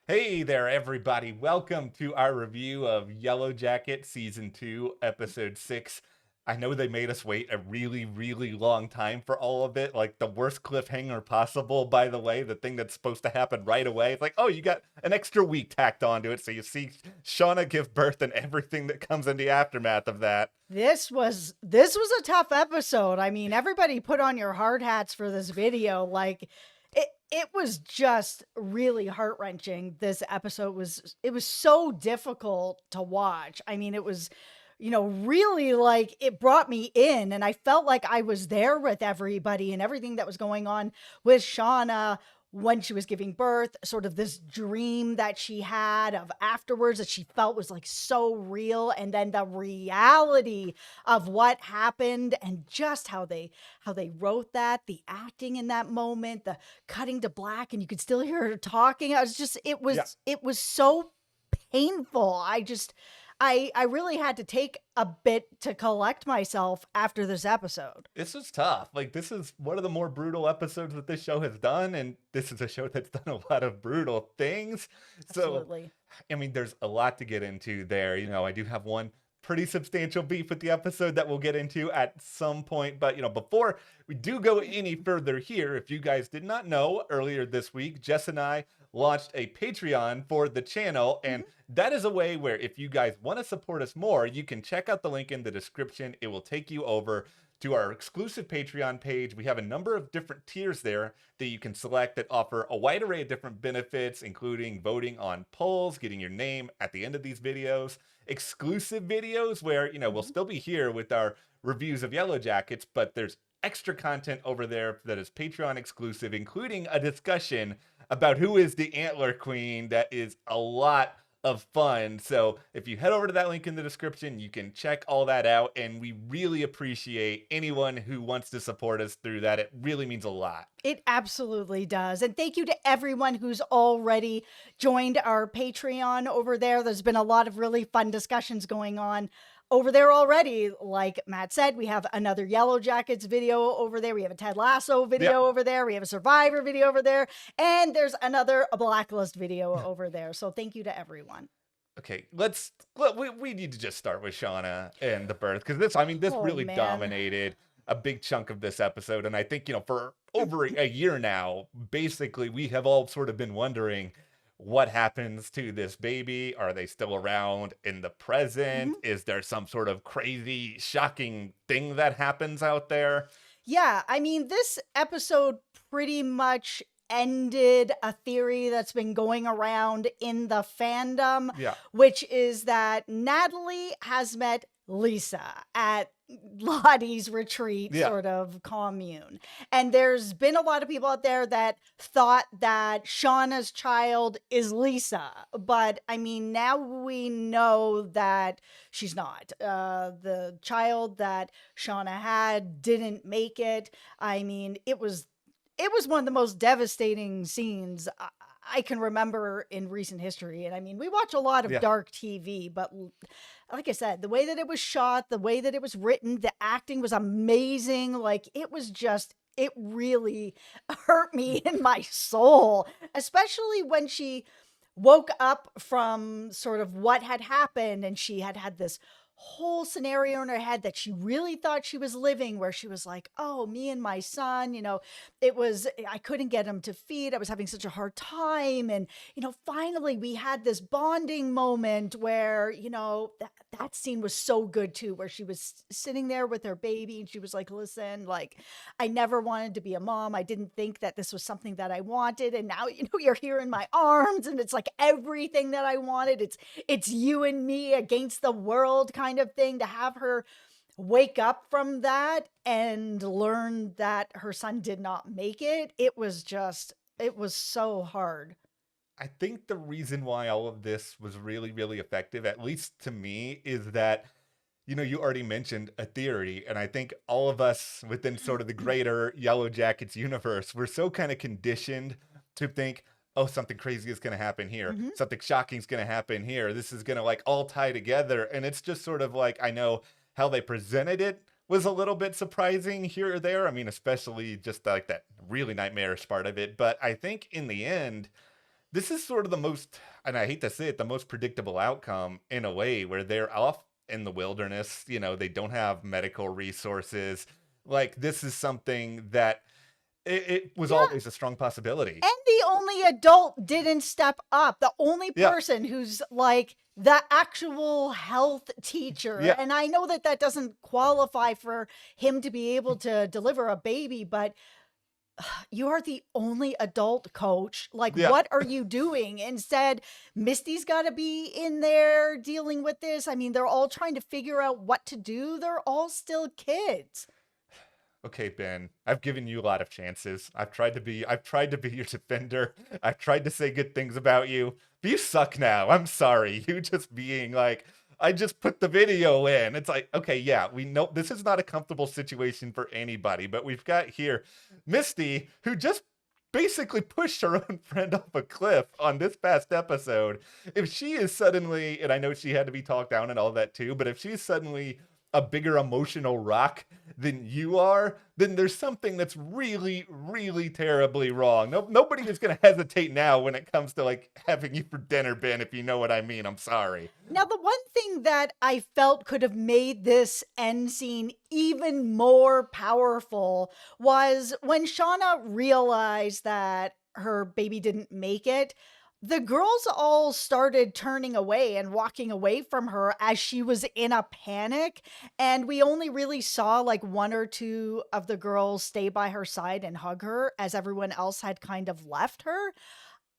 Hey there, everybody. Welcome to our review of Yellowjackets Season 2, Episode 6. I know they made us wait a really, really long time for all of it. Like the worst cliffhanger possible, by the way. The thing that's supposed to happen right away. It's like, oh, you got an extra week tacked onto it. So you see Shauna give birth and everything that comes in the aftermath of that. This was a tough episode. I mean, everybody put on your hard hats for this video. It was just really heart-wrenching. This episode was so difficult to watch. I mean, it was really like it brought me in and I felt like I was there with everybody and everything that was going on with Shauna when she was giving birth, sort of this dream that she had of afterwards that she felt was like so real, and then the reality of what happened and just how they wrote that, the acting in that moment, the cutting to black and you could still hear her talking. I was just Yeah. it was so painful. I really had to take a bit to collect myself after this episode. This was tough. Like, this is one of the more brutal episodes that this show has done, and this is a show that's done a lot of brutal things. So, Absolutely. I mean, there's a lot to get into there. I do have one pretty substantial beef with the episode that we'll get into at some point. But, before we do go any further here, if you guys did not know, earlier this week, Jess and I launched a Patreon for the channel. And Mhm. that is a way where if you guys want to support us more, you can check out the link in the description. It will take you over to our exclusive Patreon page. We have a number of different tiers there that you can select that offer a wide array of different benefits, including voting on polls, getting your name at the end of these videos, exclusive videos where, we'll Mhm. still be here with our reviews of Yellowjackets, but there's extra content over there that is Patreon exclusive, including a discussion about who is the Antler Queen. That is a lot of fun. So if you head over to that link in the description, you can check all that out. And we really appreciate anyone who wants to support us through that. It really means a lot. It absolutely does. And thank you to everyone who's already joined our Patreon over there. There's been a lot of really fun discussions going on over there already. Like Matt said, we have another Yellow Jackets video over there. We have a Ted Lasso Yeah. video over there. We have a Survivor video over there. And there's another a Blacklist video over there. So thank you to everyone. Okay, we need to just start with Shauna and the birth, because this Oh, really man. dominated a big chunk of this episode. And I think, for over a year now, basically, we have all sort of been wondering what happens to this baby. Are they still around in the present? Mhm. Is there some sort of crazy, shocking thing that happens out there? Yeah, I mean, this episode pretty much ended a theory that's been going around in the fandom, Yeah. which is that Natalie has met Lisa at Lottie's retreat Yeah. sort of commune. And there's been a lot of people out there that thought that Shauna's child is Lisa. But I mean, now we know that she's not. The child that Shauna had didn't make it. I mean, it was one of the most devastating scenes I can remember in recent history. And I mean, we watch a lot of Yeah. dark TV, but like I said, the way that it was shot, the way that it was written, the acting was amazing. Like it really hurt me in my soul, especially when she woke up from sort of what had happened and she had had this whole scenario in her head that she really thought she was living, where she was like, oh, me and my son, I couldn't get him to feed, I was having such a hard time. And finally we had this bonding moment where that scene was so good too, where she was sitting there with her baby and she was like, listen, like, I never wanted to be a mom, I didn't think that this was something that I wanted, and now you're here in my arms and it's like everything that I wanted. It's you and me against the world kind of thing. To have her wake up from that and learn that her son did not make it, it was so hard. I think the reason why all of this was really, really effective, at least to me, is that, you already mentioned a theory. And I think all of us within sort of the greater Yellow Jackets universe, we're so kind of conditioned to think, oh, something crazy is going to happen here. Mhm. Something shocking is going to happen here. This is going to like all tie together. And it's just sort of like, I know how they presented it was a little bit surprising here or there. I mean, especially just like that really nightmarish part of it. But I think in the end, this is sort of the most, and I hate to say it, the most predictable outcome in a way, where they're off in the wilderness. They don't have medical resources. Like, this is something that it was Yeah. always a strong possibility. And the only adult didn't step up. The only Yeah. person who's like the actual health teacher. Yeah. And I know that that doesn't qualify for him to be able to deliver a baby, but you are the only adult coach. Like, Yeah. what are you doing? Instead, Misty's got to be in there dealing with this. I mean, they're all trying to figure out what to do. They're all still kids. Okay, Ben, I've given you a lot of chances. I've tried to be your defender. I've tried to say good things about you. But you suck now. I'm sorry. You just being like, I just put the video in. It's like, okay, yeah, we know this is not a comfortable situation for anybody, but we've got here Misty, who just basically pushed her own friend off a cliff on this past episode. If she is suddenly, and I know she had to be talked down and all that too, but if she's suddenly a bigger emotional rock than you are, then there's something that's really, really terribly wrong. Nobody is going to hesitate now when it comes to like having you for dinner, Ben, if you know what I mean. I'm sorry. Now, the one thing that I felt could have made this end scene even more powerful was when Shauna realized that her baby didn't make it. The girls all started turning away and walking away from her as she was in a panic. And we only really saw like one or two of the girls stay by her side and hug her as everyone else had kind of left her.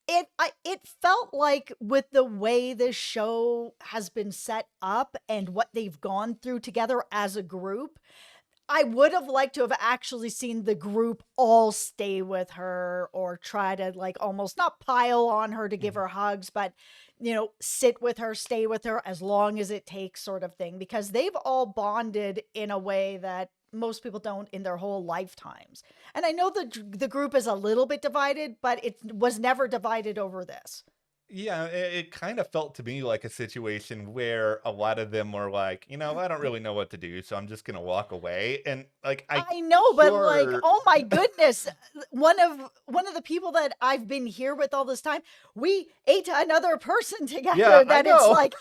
It felt like, with the way this show has been set up and what they've gone through together as a group, I would have liked to have actually seen the group all stay with her or try to like almost not pile on her to give her hugs, but sit with her, stay with her as long as it takes, sort of thing, because they've all bonded in a way that most people don't in their whole lifetimes. And I know the group is a little bit divided, but it was never divided over this. Yeah, it kind of felt to me like a situation where a lot of them were like, I don't really know what to do, so I'm just gonna walk away. And like, I know, but like, sure, oh my goodness, one of the people that I've been here with all this time, we ate another person together. Yeah, I That it's know. like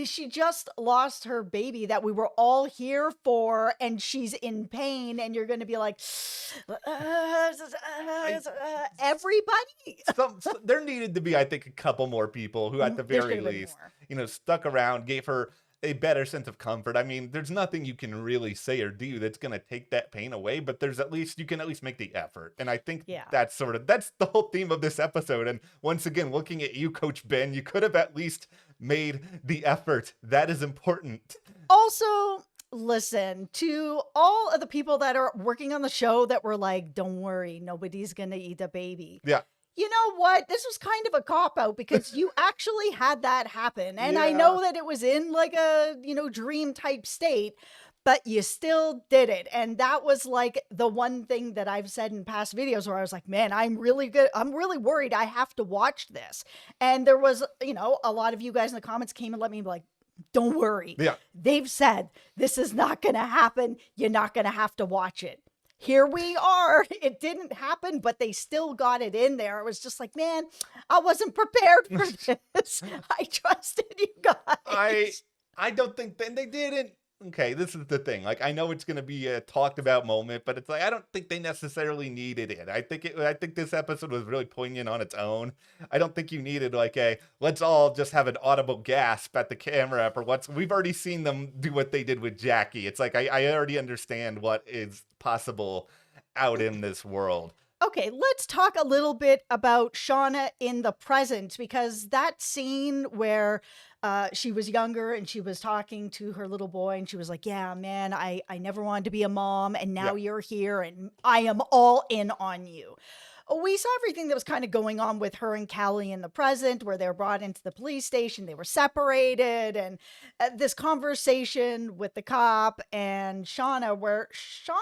she just lost her baby that we were all here for, and she's in pain, and you're going to be like, everybody. There needed to be, I think, a couple more people who, at the There should very have been least, more. stuck around, gave her a better sense of comfort. I mean, there's nothing you can really say or do that's going to take that pain away, but you can at least make the effort. And I think Yeah. that's the whole theme of this episode. And once again, looking at you, Coach Ben, you could have at least made the effort. That is important. Also, listen to all of the people that are working on the show that were like, don't worry, nobody's going to eat a baby. Yeah. You know what? This was kind of a cop-out because you actually had that happen. And I Yeah. know that it was in like a, dream type state, but you still did it. And that was like the one thing that I've said in past videos where I was like, man, I'm really worried I have to watch this. And there was, a lot of you guys in the comments came and let me be like, don't worry. Yeah. They've said this is not going to happen. You're not going to have to watch it. Here we are. It didn't happen, but they still got it in there. It was just like, man, I wasn't prepared for this. I trusted you guys. I don't think they didn't. Okay, this is the thing. Like, I know it's going to be a talked about moment, but it's like, I don't think they necessarily needed it. I think this episode was really poignant on its own. I don't think you needed like let's all just have an audible gasp at the camera for we've already seen them do what they did with Jackie. It's like, I already understand what is possible out in this world. Okay, let's talk a little bit about Shauna in the present, because that scene where she was younger and she was talking to her little boy and she was like, yeah, man, I never wanted to be a mom, and now you're here and I am all in on you. We saw everything that was kind of going on with her and Callie in the present, where they were brought into the police station, they were separated, and this conversation with the cop and Shauna, where Shauna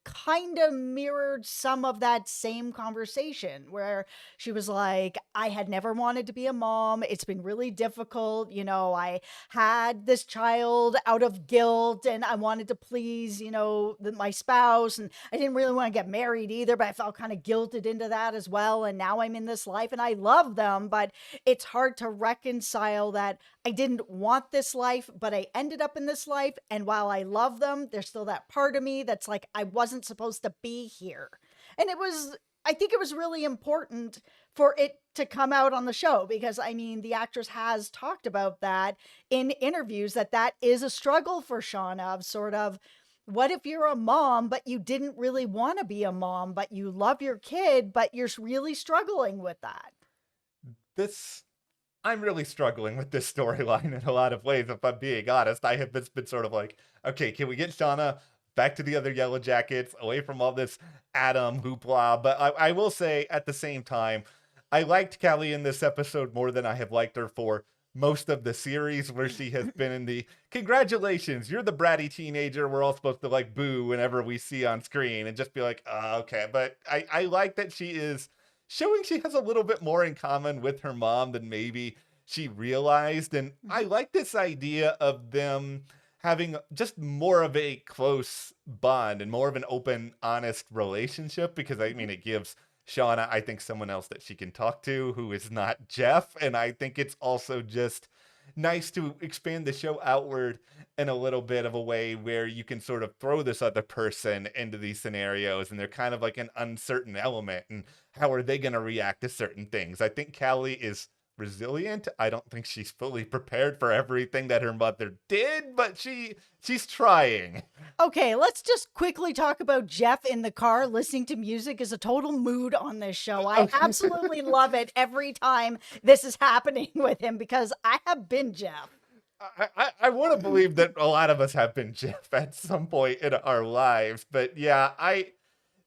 kind of mirrored some of that same conversation, where she was like, I had never wanted to be a mom. It's been really difficult. I had this child out of guilt and I wanted to please, my spouse. And I didn't really want to get married either, but I felt kind of guilted into that. that as well. And now I'm in this life and I love them, but it's hard to reconcile that I didn't want this life, but I ended up in this life. And while I love them, there's still that part of me that's like, I wasn't supposed to be here. And I think it was really important for it to come out on the show because I mean, the actress has talked about that in interviews that is a struggle for Shauna of sort of, what if you're a mom, but you didn't really want to be a mom, but you love your kid, but you're really struggling with that? I'm really struggling with this storyline in a lot of ways, if I'm being honest. I have been sort of like, okay, can we get Shauna back to the other Yellowjackets, away from all this Adam hoopla? But I will say, at the same time, I liked Callie in this episode more than I have liked her for most of the series, where she has been in the, congratulations, you're the bratty teenager we're all supposed to like boo whenever we see on screen, and just be like, okay. But I like that she is showing she has a little bit more in common with her mom than maybe she realized. And I like this idea of them having just more of a close bond and more of an open, honest relationship, because I mean, it gives Shauna, I think, someone else that she can talk to who is not Jeff. And I think it's also just nice to expand the show outward in a little bit of a way where you can sort of throw this other person into these scenarios, and they're kind of like an uncertain element. And how are they going to react to certain things? I think Callie is resilient. I don't think she's fully prepared for everything that her mother did, but she's trying. Okay, let's just quickly talk about Jeff in the car listening to music is a total mood on this show. I absolutely love it every time this is happening with him because I have been Jeff. I want to believe that a lot of us have been Jeff at some point in our lives, but yeah,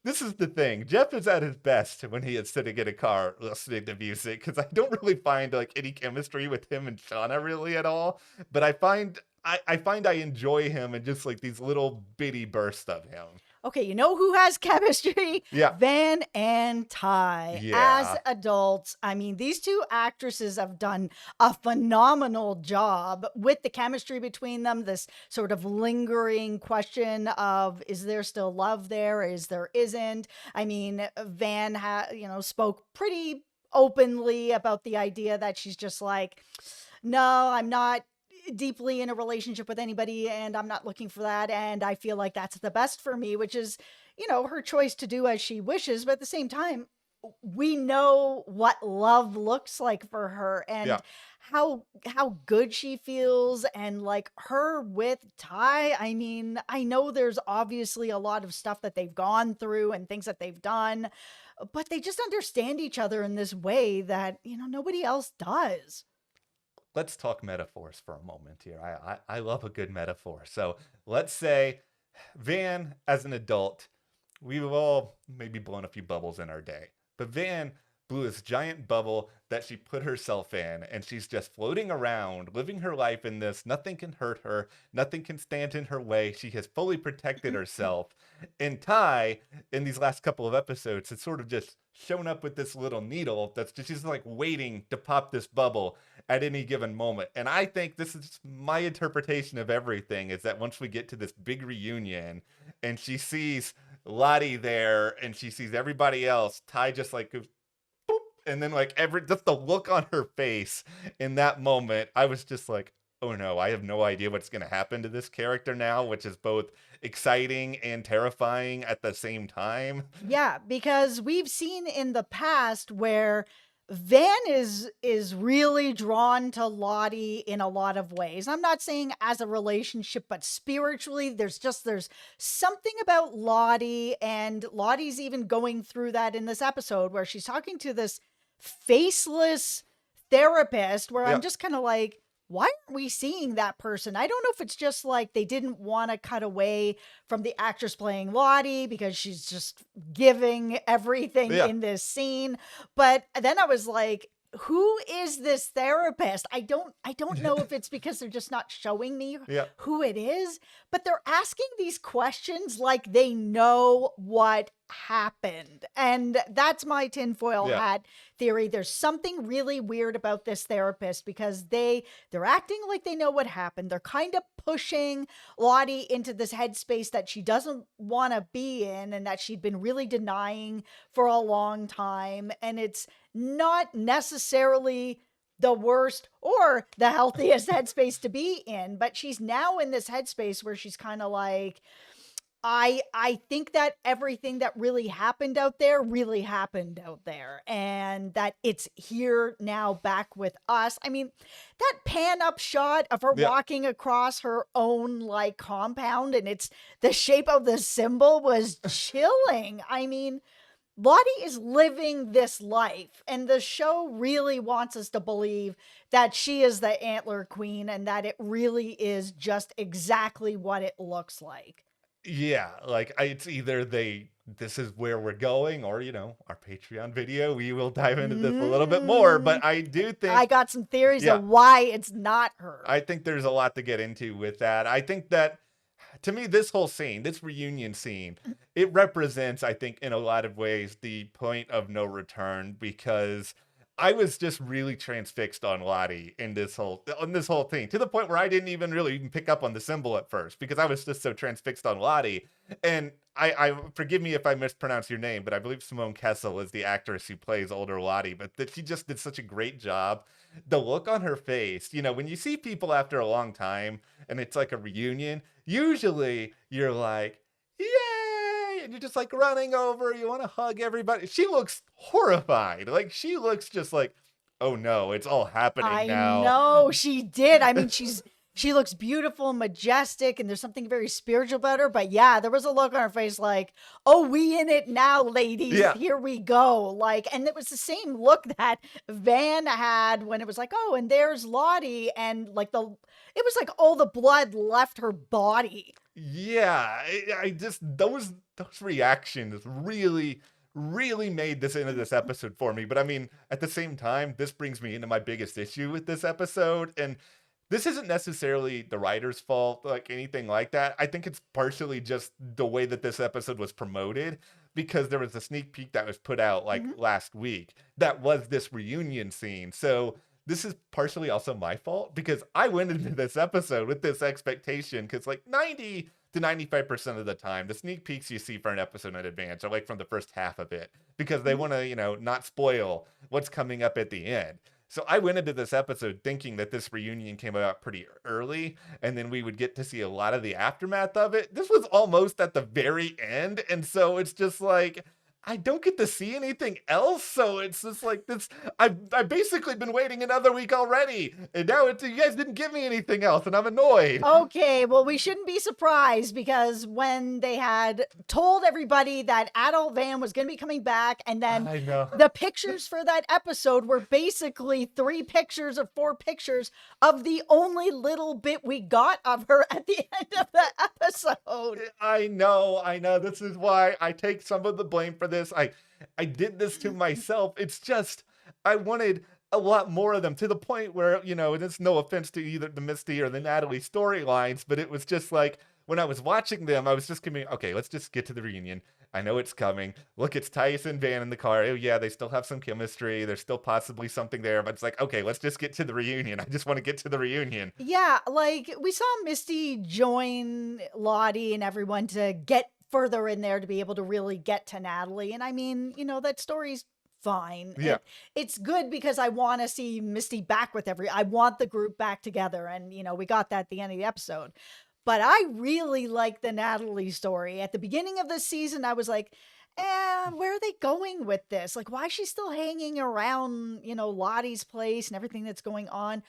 this is the thing. Jeff is at his best when he is sitting in a car listening to music, because I don't really find like any chemistry with him and Shauna really at all. But I find I enjoy him in just like these little bitty bursts of him. Okay, you know who has chemistry? Yeah. Van and Ty. Yeah. As adults, I mean, these two actresses have done a phenomenal job with the chemistry between them. This sort of lingering question of, is there still love there? Is there isn't? I mean, Van spoke pretty openly about the idea that she's just like, no, I'm not deeply in a relationship with anybody and I'm not looking for that, and I feel like that's the best for me, which is, her choice to do as she wishes. But at the same time, we know what love looks like for her, and how good she feels. And like her with Ty, I mean, I know there's obviously a lot of stuff that they've gone through and things that they've done, but they just understand each other in this way that nobody else does. Let's talk metaphors for a moment here. I love a good metaphor. So let's say Van, as an adult, we've all maybe blown a few bubbles in our day, but Van blew this giant bubble that she put herself in, and she's just floating around, living her life in this. Nothing can hurt her. Nothing can stand in her way. She has fully protected herself. And Ty, in these last couple of episodes, has sort of just shown up with this little needle that's just, she's like waiting to pop this bubble at any given moment. And I think this is my interpretation of everything, is that once we get to this big reunion and she sees Lottie there and she sees everybody else, Ty just like goes, boop, and then like just the look on her face in that moment, I was just like, oh no, I have no idea what's going to happen to this character now, which is both exciting and terrifying at the same time. Yeah, because we've seen in the past where Van is really drawn to Lottie in a lot of ways. I'm not saying as a relationship, but spiritually, there's something about Lottie, and Lottie's even going through that in this episode where she's talking to this faceless therapist where I'm just kind of like, why aren't we seeing that person? I don't know if it's just like they didn't want to cut away from the actress playing Lottie because she's just giving everything in this scene. But then I was like, who is this therapist? I don't know if it's because they're just not showing me who it is, but they're asking these questions like they know what happened. And that's my tinfoil Yeah. hat theory. There's something really weird about this therapist because they're acting like they know what happened. They're kind of pushing Lottie into this headspace that she doesn't want to be in and that she'd been really denying for a long time. And it's not necessarily the worst or the healthiest headspace to be in, but she's now in this headspace where she's kind of like, I think that everything that really happened out there and that it's here now back with us. I mean, that pan up shot of her Yeah. walking across her own like compound and it's the shape of the symbol was chilling. I mean, Lottie is living this life, and the show really wants us to believe that she is the antler queen and that it really is just exactly what it looks like. Yeah, like it's either this is where we're going, or our Patreon video, we will dive into this a little bit more. But Mm, I do I think, got some theories yeah, of why it's not her. I think there's a lot to get into with that. I think that to me, this whole scene, this reunion scene, it represents, I think, in a lot of ways, the point of no return because I was just really transfixed on Lottie in this whole thing to the point where I didn't even pick up on the symbol at first because I was just so transfixed on Lottie. And I forgive me if I mispronounce your name, but I believe Simone Kessel is the actress who plays older Lottie, but that she just did such a great job. The look on her face, when you see people after a long time and it's like a reunion, usually you're like, yay! And you're just like running over, you want to hug everybody. She looks horrified. Like she looks just like, oh no, it's all happening I now. know she did. I mean, she looks beautiful and majestic, and there's something very spiritual about her. But yeah, there was a look on her face like, "Oh, we in it now, ladies. Yeah. Here we go." Like, and it was the same look that Van had when it was like, "Oh, and there's Lottie," and like it was like all the blood left her body. Yeah, I just those reactions really made this into this episode for me. But I mean, at the same time, this brings me into my biggest issue with this episode, and this isn't necessarily the writer's fault, like anything like that. I think it's partially just the way that this episode was promoted because there was a sneak peek that was put out like Mhm. last week that was this reunion scene. So this is partially also my fault because I went into this episode with this expectation because like 90 to 95% of the time, the sneak peeks you see for an episode in advance are like from the first half of it because they Mhm. want to, not spoil what's coming up at the end. So I went into this episode thinking that this reunion came out pretty early and then we would get to see a lot of the aftermath of it. This was almost at the very end. And so it's just like, I don't get to see anything else. So it's just like this. I've basically been waiting another week already. And now you guys didn't give me anything else. And I'm annoyed. Okay, well, we shouldn't be surprised because when they had told everybody that Adult Van was going to be coming back, and then I know. the pictures for that episode were basically 3 pictures or 4 pictures of the only little bit we got of her at the end of the episode. I know. This is why I take some of the blame for this. I did this to myself. It's just I wanted a lot more of them to the point where, and it's no offense to either the Misty or the Natalie storylines, but it was just like when I was watching them, I was just giving, okay, let's just get to the reunion. I know it's coming. Look, it's Taissa and Van in the car. Oh yeah, they still have some chemistry. There's still possibly something there, but it's like, okay, let's just get to the reunion. I just want to get to the reunion. Yeah, like we saw Misty join Lottie and everyone to get further in there to be able to really get to Natalie. And I mean, that story's fine. Yeah. It's good because I want to see Misty back with I want the group back together. And, we got that at the end of the episode. But I really like the Natalie story. At the beginning of the season, I was like, where are they going with this? Like, why is she still hanging around, Lottie's place and everything that's going on?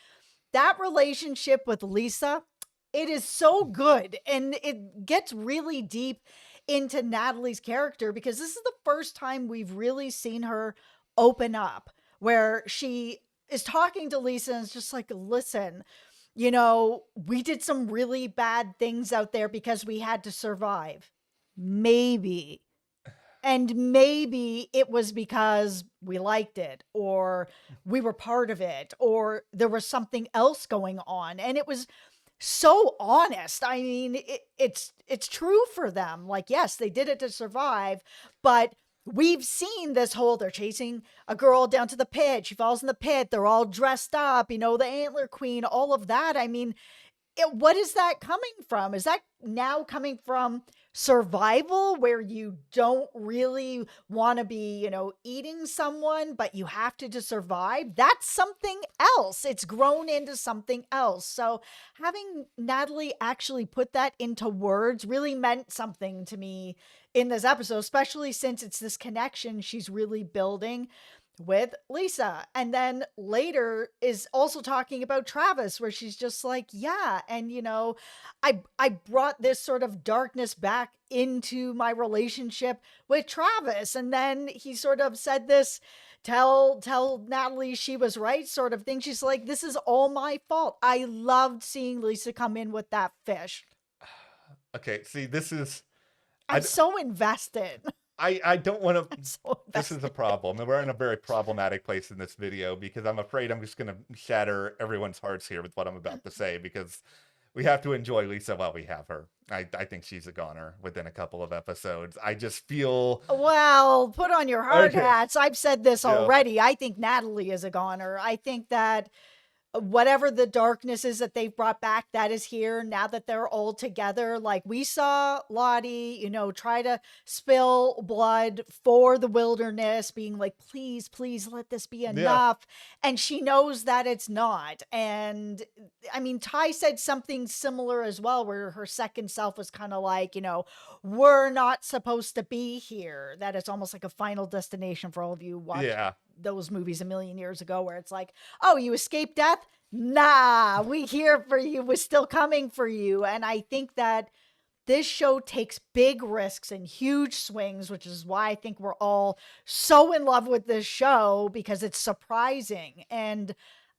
That relationship with Lisa, it is so good. And it gets really deep into Natalie's character because this is the first time we've really seen her open up where she is talking to Lisa and it's just like, listen, we did some really bad things out there because we had to survive. Maybe. And maybe it was because we liked it or we were part of it or there was something else going on. And it was so honest. I mean, it's true for them. Like, yes, they did it to survive, but we've seen this whole they're chasing a girl down to the pit. She falls in the pit. They're all dressed up, the antler queen, all of that. I mean, what is that coming from? Is that now coming from survival where you don't really want to be, eating someone, but you have to survive? That's something else. It's grown into something else. So having Natalie actually put that into words really meant something to me in this episode, especially since it's this connection she's really building with Lisa. And then later is also talking about Travis, where she's just like, yeah, and I brought this sort of darkness back into my relationship with Travis. And then he sort of said this, tell Natalie she was right sort of thing. She's like, this is all my fault. I loved seeing Lisa come in with that fish. Okay, see, this is I'm so invested. I don't want to. So This is a problem, and we're in a very problematic place in this video because I'm afraid I'm just going to shatter everyone's hearts here with what I'm about to say because we have to enjoy Lisa while we have her. I think she's a goner within a couple of episodes. I just feel. Well, put on your hard hats. I've said this Yeah. already. I think Natalie is a goner. I think that whatever the darkness is that they've brought back, that is here now that they're all together. Like we saw Lottie, try to spill blood for the wilderness, being like, please, please let this be enough. And she knows that it's not. And I mean, Ty said something similar as well, where her second self was kind of like, we're not supposed to be here. That it's almost like a Final Destination for all of you watch those movies a million years ago, where it's like, oh, you escaped death? Nah, we here for you. We're still coming for you. And I think that this show takes big risks and huge swings, which is why I think we're all so in love with this show, because it's surprising. And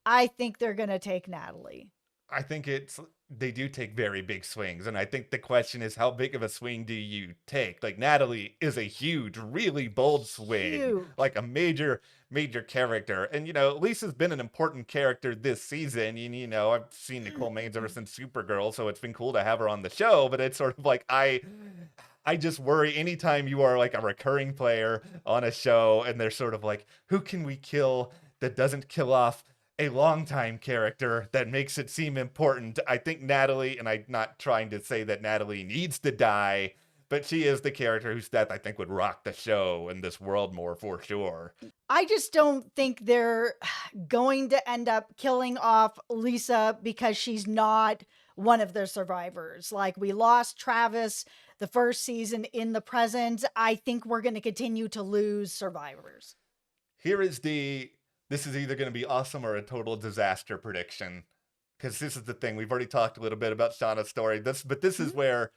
I think they're going to take Natalie. I think they do take very big swings, and I think the question is, how big of a swing do you take? Like, Natalie is a huge, really bold swing, like a major character. And Lisa's been an important character this season. I've seen Nicole Maines ever since Supergirl, so it's been cool to have her on the show. But it's sort of like I just worry anytime you are like a recurring player on a show, and they're sort of like, who can we kill that doesn't kill off a longtime character that makes it seem important? I think Natalie, and I'm not trying to say that Natalie needs to die, but she is the character whose death I think would rock the show and this world more for sure. I just don't think they're going to end up killing off Lisa because she's not one of their survivors. Like, we lost Travis the first season in the present. I think we're going to continue to lose survivors. This is either going to be awesome or a total disaster prediction. Because this is the thing. We've already talked a little bit about Shauna's story. But this is where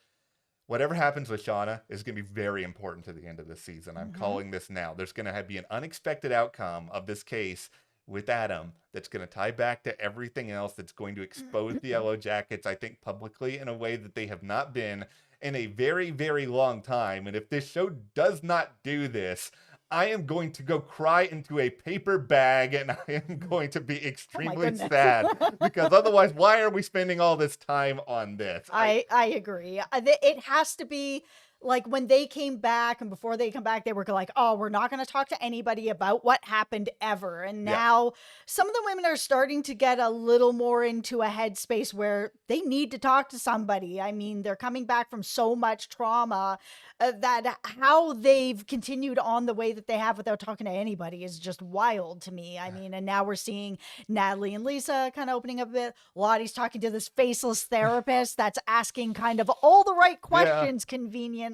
whatever happens with Shauna is going to be very important to the end of the season. I'm calling this now. There's going to be an unexpected outcome of this case with Adam that's going to tie back to everything else, that's going to expose the Yellowjackets, I think, publicly in a way that they have not been in a very, very long time. And if this show does not do this, I am going to go cry into a paper bag, and I am going to be extremely sad, because otherwise, why are we spending all this time on this? I agree. It has to be like when they came back, and before they come back, they were like, oh, we're not going to talk to anybody about what happened ever. And now some of the women are starting to get a little more into a headspace where they need to talk to somebody. I mean, they're coming back from so much trauma that how they've continued on the way that they have without talking to anybody is just wild to me. I mean, and now we're seeing Natalie and Lisa kind of opening up a bit. Lottie's talking to this faceless therapist that's asking kind of all the right questions conveniently.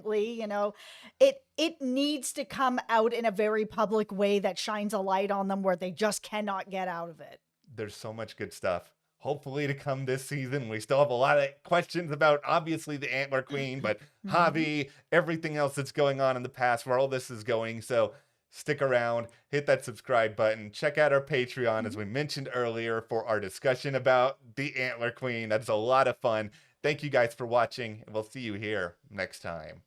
It needs to come out in a very public way that shines a light on them where they just cannot get out of it. There's so much good stuff hopefully to come this season. We still have a lot of questions about obviously the Antler Queen, but JAVI, everything else that's going on in the past, where all this is going. So stick around, hit that subscribe button, check out our Patreon, as we mentioned earlier, for our discussion about the Antler Queen. That's a lot of fun. Thank you guys for watching, and we'll see you here next time.